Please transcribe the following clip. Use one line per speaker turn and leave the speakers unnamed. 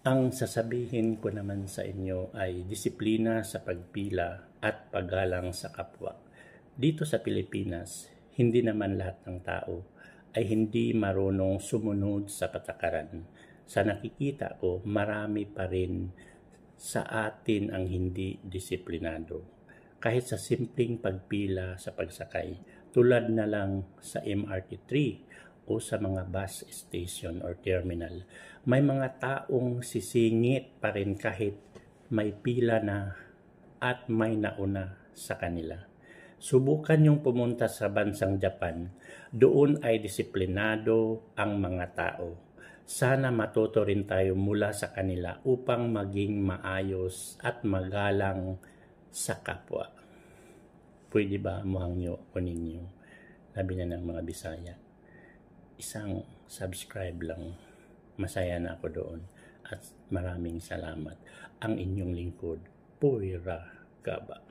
Ang sasabihin ko naman sa inyo ay disiplina sa pagpila at paggalang sa kapwa. Dito sa Pilipinas, hindi naman lahat ng tao ay hindi marunong sumunod sa patakaran. Sa nakikita ko, marami pa rin sa atin ang hindi disiplinado. Kahit sa simpleng pagpila sa pagsakay, tulad na lang sa MRT3 o sa mga bus station or terminal, may mga taong sisingit pa rin kahit may pila na at may nauna sa kanila. Subukan yung pumunta sa bansang Japan. Doon ay disiplinado ang mga tao. Sana matuto rin tayo mula sa kanila upang maging maayos at magalang sa kapwa. Pwede ba muhangyo o ninyo? Sabi na ng mga Bisaya. Isang subscribe lang. Masaya na ako doon. At maraming salamat. Ang inyong lingkod, Puira Gaba.